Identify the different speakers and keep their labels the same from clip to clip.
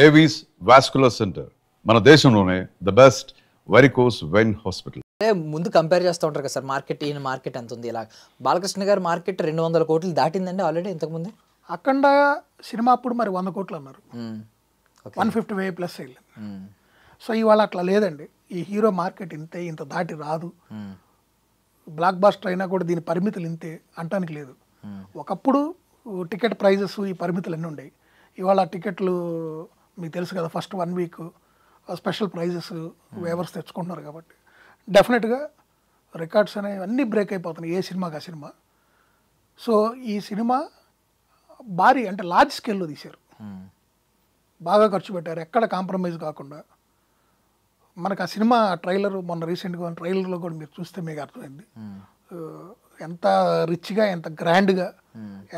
Speaker 1: Avis vascular centre మన దేశంలోనే the best varicose vein hospital.
Speaker 2: ముందు కంపేర్ చేస్తూ ఉంటారు కదా సార్, మార్కెట్ ఈయన మార్కెట్ ఎంత ఉంది, ఇలా బాలకృష్ణ గారి మార్కెట్ 200 కోట్లు దాటిందండి ఆల్రెడీ ఇంతకుముందే.
Speaker 3: అఖండ సినిమా అప్పుడు మరి 100 కోట్లు అన్నారు, 150 ప్లస్ అయ్యింది. సో ఇవాళ అట్లా లేదండి. ఈ హీరో మార్కెట్ ఇంతే, ఇంత దాటి రాదు. బ్లాక్ బాస్టర్ అయినా కూడా దీని పరిమితులు ఇంతే అంటానికి లేదు. ఒకప్పుడు టికెట్ ప్రైజెస్ ఈ పరిమితులు అన్నీ ఉండేవి. ఇవాళ టికెట్లు మీకు తెలుసు కదా, ఫస్ట్ 1 వీక్ స్పెషల్ ప్రైజెస్ వేవర్స్ తెచ్చుకుంటున్నారు కాబట్టి డెఫినెట్గా రికార్డ్స్ అనేవి అన్నీ బ్రేక్ అయిపోతున్నాయి ఏ సినిమాకి ఆ సినిమా. సో ఈ సినిమా భారీ అంటే లార్జ్ స్కేల్లో తీశారు, బాగా ఖర్చు పెట్టారు, ఎక్కడ కాంప్రమైజ్ కాకుండా. మనకు ఆ సినిమా ట్రైలర్ మొన్న రీసెంట్గా ట్రైలర్లో కూడా మీరు చూస్తే మీకు అర్థమైంది ఎంత రిచ్గా, ఎంత గ్రాండ్గా,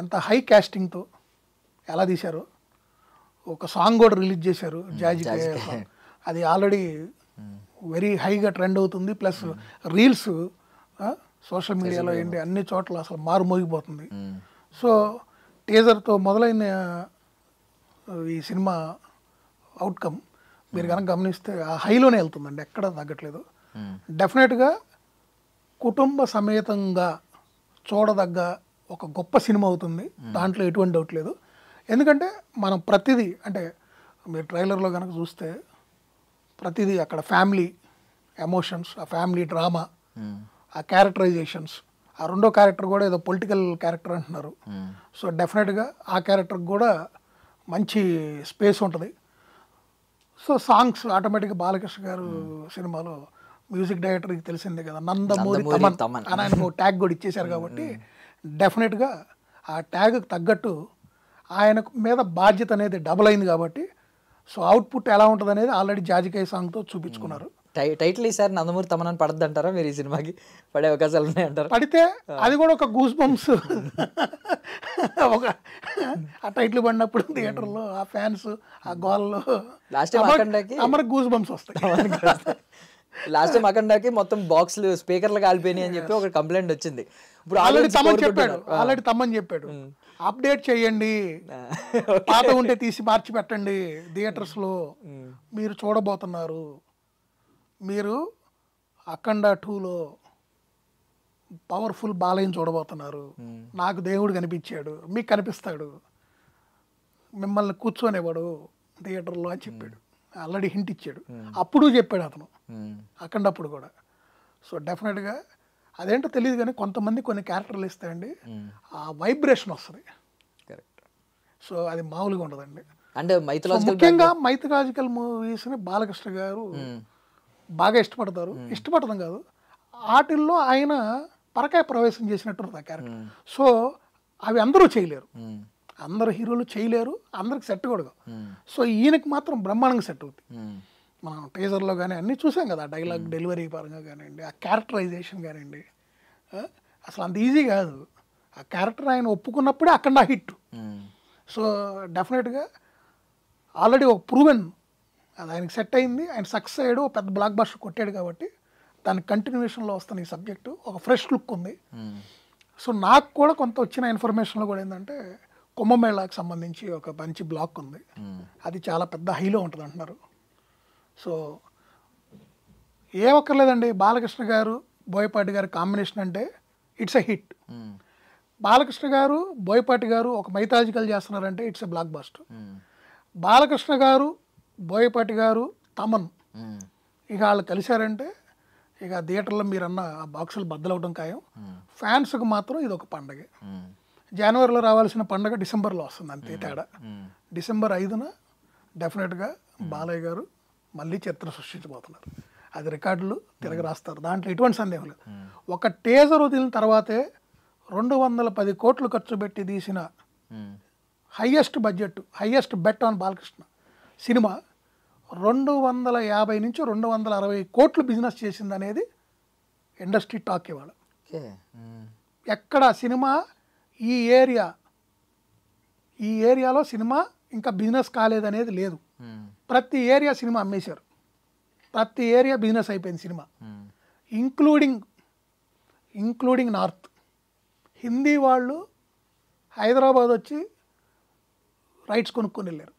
Speaker 3: ఎంత హై కాస్టింగ్తో ఎలా తీశారో. ఒక సాంగ్ కూడా రిలీజ్ చేశారు, జాజీ. అది ఆల్రెడీ వెరీ హైగా ట్రెండ్ అవుతుంది. ప్లస్ రీల్స్ సోషల్ మీడియాలో ఏంటి అన్ని చోట్ల అసలు మారుమోగిపోతుంది. సో టీజర్తో మొదలైన ఈ సినిమా అవుట్కమ్ మీరు కనుక గమనిస్తే ఆ హైలోనే వెళ్తుందండి, ఎక్కడ తగ్గట్లేదు. డెఫినెట్గా కుటుంబ సమేతంగా చూడదగ్గ ఒక గొప్ప సినిమా అవుతుంది, దాంట్లో ఎటువంటి డౌట్ లేదు. ఎందుకంటే మనం ప్రతిదీ అంటే మీరు ట్రైలర్లో కనుక చూస్తే ప్రతిదీ అక్కడ ఫ్యామిలీ ఎమోషన్స్, ఆ ఫ్యామిలీ డ్రామా, ఆ క్యారెక్టరైజేషన్స్. ఆ రెండో క్యారెక్టర్ కూడా ఏదో పొలిటికల్ క్యారెక్టర్ అంటున్నారు. సో డెఫినెట్గా ఆ క్యారెక్టర్కి కూడా మంచి స్పేస్ ఉంటుంది. సో సాంగ్స్ ఆటోమేటిక్గా బాలకృష్ణ గారు సినిమాలో మ్యూజిక్ డైరెక్టర్కి తెలిసిందే కదా, నందమూరి తమన్ అని ఆయనకు ట్యాగ్ కూడా ఇచ్చేశారు కాబట్టి డెఫినెట్గా ఆ ట్యాగ్కి తగ్గట్టు ఆయన మీద బాధ్యత అనేది డబుల్ అయింది కాబట్టి సో అవుట్పుట్ ఎలా ఉంటుంది అనేది ఆల్రెడీ జాజికాయ సాంగ్తో చూపించుకున్నారు.
Speaker 2: టైటిల్ ఈసారి నందమూరి తమన్ అని పడద్దు అంటారా మీరు? ఈ సినిమాకి పడే అవకాశాలు ఉన్నాయంటారు?
Speaker 3: పడితే అది కూడా ఒక గూస్ బంప్స్ ఒక ఆ టైటిల్ పడినప్పుడు థియేటర్లో ఆ ఫ్యాన్స్ ఆ గోల్లో
Speaker 2: లాస్ట్ టైం అఖండాకి
Speaker 3: అమరకు గూస్ బంప్స్ వస్తాయి.
Speaker 2: లాస్ట్ టైం అఖండాకి మొత్తం బాక్స్లు స్పీకర్లు కాలిపోయినాయి అని చెప్పి ఒక కంప్లైంట్ వచ్చింది. ఇప్పుడు
Speaker 3: ఆల్రెడీ తమ్మని చెప్పాడు అప్డేట్ చేయండి, పాత ఉంటే తీసి మార్చి పెట్టండి, థియేటర్స్లో మీరు చూడబోతున్నారు, మీరు అఖండ 2లో పవర్ఫుల్ బాలయ్యని చూడబోతున్నారు, నాకు దేవుడు కనిపించాడు, మీకు కనిపిస్తాడు, మిమ్మల్ని కూర్చోనివ్వడు థియేటర్లో అని చెప్పాడు. ఆల్రెడీ హింట్ ఇచ్చాడు, అప్పుడు చెప్పాడు అతను అఖండ అప్పుడు కూడా. సో డెఫినెట్గా అదేంటో తెలియదు కానీ కొంతమంది కొన్ని క్యారెక్టర్లు ఇస్తాయండి, ఆ వైబ్రేషన్ వస్తుంది. సో అది మామూలుగా ఉండదండి.
Speaker 2: అంటే
Speaker 3: ముఖ్యంగా మైథలాజికల్ మూవీస్ని బాలకృష్ణ గారు బాగా ఇష్టపడతాం కాదు, వాటిల్లో ఆయన పరకాయ ప్రవేశం చేసినట్టు ఆ క్యారెక్టర్. సో అవి అందరూ చేయలేరు, అందరు హీరోలు చేయలేరు, అందరికి సెట్ కూడా. సో ఈయనకి మాత్రం బ్రహ్మాండంగా సెట్ అవుతుంది. మనం టీజర్లో కానీ అన్నీ చూసాం కదా, డైలాగ్ డెలివరీ పరంగా కానివ్వండి, ఆ క్యారెక్టరైజేషన్ కానివ్వండి, అసలు అంత ఈజీ కాదు. ఆ క్యారెక్టర్ ఆయన ఒప్పుకున్నప్పుడే అక్కడ హిట్. సో డెఫినెట్గా ఆల్రెడీ ఒక ప్రూవెన్ అది ఆయనకి సెట్ అయింది, ఆయన సక్సెస్ అయ్యాడు, పెద్ద బ్లాక్ బస్టర్ కొట్టాడు కాబట్టి దాని కంటిన్యూషన్లో వస్తున్న ఈ సబ్జెక్టు ఒక ఫ్రెష్ లుక్ ఉంది. సో నాకు కూడా కొంత వచ్చిన ఇన్ఫర్మేషన్లో కూడా ఏంటంటే కుంభమేళాకి సంబంధించి ఒక మంచి బ్లాక్ ఉంది, అది చాలా పెద్ద హైలో ఉంటుంది అంటున్నారు. సో ఏమక్కర్లేదండి, బాలకృష్ణ గారు బోయపాటి గారు కాంబినేషన్ అంటే ఇట్స్ ఎ హిట్. బాలకృష్ణ గారు బోయపాటి గారు ఒక మైథాలజికల్ చేస్తున్నారంటే it's a block buster. Balakrishna గారు బోయపాటి గారు తమన్ ఇక వాళ్ళు కలిశారంటే ఇక థియేటర్లో మీరన్న ఆ బాక్సులు బద్దలవడం ఖాయం. ఫ్యాన్స్కి మాత్రం ఇది ఒక పండగ. జనవరిలో రావాల్సిన పండగ డిసెంబర్లో వస్తుంది, అంతే తేడా. డిసెంబర్ 5న డెఫినెట్గా బాలయ్య గారు మళ్ళీ చరిత్ర సృష్టించబోతున్నారు, అది రికార్డులు తిరగ రాస్తారు, దాంట్లో ఎటువంటి సందేహం లేదు. ఒక టీజర్ వదిలిన తర్వాతే 210 కోట్లు ఖర్చు పెట్టి తీసిన highest budget, highest bet on Balakrishna సినిమా 250 నుంచి 260 కోట్లు బిజినెస్ చేసింది అనేది ఇండస్ట్రీ టాక్ ఇవాళ. ఎక్కడ సినిమా ఈ ఏరియాలో సినిమా ఇంకా బిజినెస్ కాలేదనేది లేదు. ప్రతి ఏరియా సినిమా అమ్మేశారు, ప్రతి ఏరియా బిజినెస్ అయిపోయింది సినిమా, ఇంక్లూడింగ్ నార్త్. హిందీ వాళ్ళు హైదరాబాద్ వచ్చి రైట్స్ కొనుక్కొని వెళ్ళారు,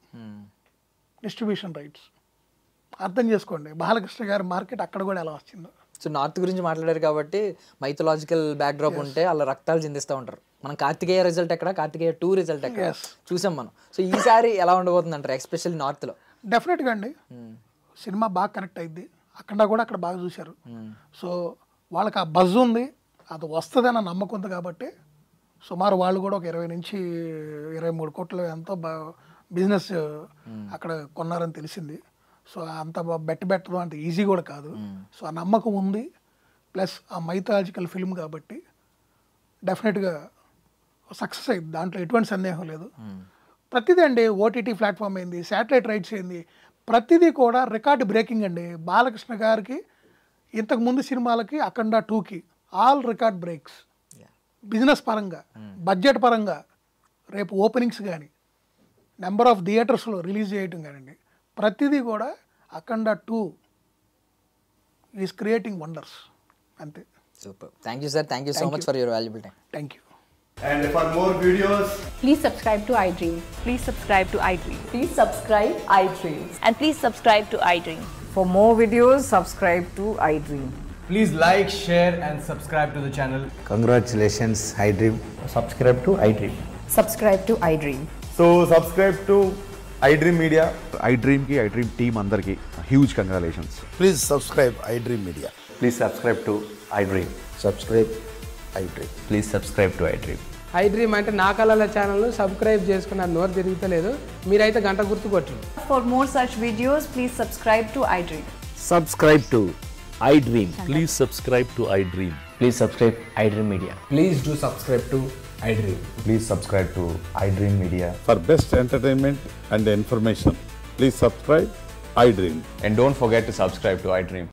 Speaker 3: డిస్ట్రిబ్యూషన్ రైట్స్. అర్థం చేసుకోండి బాలకృష్ణ గారి మార్కెట్ అక్కడ కూడా ఎలా వచ్చిందో.
Speaker 2: సో నార్త్ గురించి మాట్లాడారు కాబట్టి మైథలాజికల్ బ్యాక్డ్రాప్ ఉంటే వాళ్ళ రక్తాలు చిందిస్తూ ఉంటారు. మనం కార్తికేయ రిజల్ట్ ఎక్కడ, కార్తికేయ 2 రిజల్ట్ ఎక్కడ చూసాం మనం. సో ఈసారి ఎలా ఉండబోతుంది అంటారు, ఎస్పెషల్లీ నార్త్లో?
Speaker 3: డెఫినెట్గా అండి, సినిమా బాగా కనెక్ట్ అయింది. అక్కడ కూడా అక్కడ బాగా చూశారు. సో వాళ్ళకి ఆ బజ్ ఉంది, అది వస్తుందన్న నమ్మకం ఉంది కాబట్టి సుమారు వాళ్ళు కూడా ఒక 20 నుంచి 23 కోట్ల ఎంతో బిజినెస్ అక్కడ కొన్నారని తెలిసింది. సో అంత పెట్టడం అంత ఈజీ కూడా కాదు. సో ఆ నమ్మకం ఉంది, ప్లస్ ఆ మైథాలజికల్ ఫిల్మ్ కాబట్టి డెఫినెట్గా సక్సెస్ అయింది, దాంట్లో ఎటువంటి సందేహం లేదు. ప్రతిదీ అండి, ఓటీటీ ప్లాట్ఫామ్ అయింది, శాటిలైట్ రైట్స్ అయింది, ప్రతిదీ కూడా రికార్డ్ బ్రేకింగ్ అండి. బాలకృష్ణ గారికి ఇంతకుముందు సినిమాలకి అఖండ 2కి ఆల్ రికార్డ్ బ్రేక్స్. బిజినెస్ పరంగా, బడ్జెట్ పరంగా, రేపు ఓపెనింగ్స్ కానీ, నెంబర్ ఆఫ్ థియేటర్స్లో రిలీజ్ చేయటం కానివ్వండి, ప్రతిదీ కూడా అఖండ 2 ఈజ్ క్రియేటింగ్ వండర్స్. అంతే.
Speaker 2: Super. Thank you sir, thank you so much for your valuable time.
Speaker 3: Thank you.
Speaker 4: And for more videos,
Speaker 5: Please subscribe to iDream.
Speaker 6: Please subscribe to iDream.
Speaker 5: Please subscribe iDream.
Speaker 6: And please subscribe to iDream.
Speaker 7: For more videos, subscribe to iDream.
Speaker 4: please like, share and subscribe to the channel.
Speaker 8: Congratulations, iDream.
Speaker 4: Subscribe to iDream.
Speaker 5: Subscribe to iDream.
Speaker 4: So subscribe to iDream Media.
Speaker 9: iDream ki iDream team అందరికి huge congratulations.
Speaker 8: Please subscribe iDream Media.
Speaker 4: Please subscribe to iDream.
Speaker 8: Subscribe iDream.
Speaker 4: Please subscribe to iDream.
Speaker 10: iDream అంటే నా కళల channel subscribe చేసుకున్న నోరు తిరుగుతలేదు, మీరైతే గంట గుర్తు కొట్టండి.
Speaker 5: For more such videos, please subscribe to iDream.
Speaker 8: Subscribe to iDream.
Speaker 11: Please subscribe to iDream.
Speaker 4: Please subscribe iDream Media.
Speaker 8: Please do subscribe to iDream.
Speaker 4: Please subscribe to iDream Media.
Speaker 9: For best entertainment and information, please subscribe iDream.
Speaker 4: And don't forget to subscribe to iDream.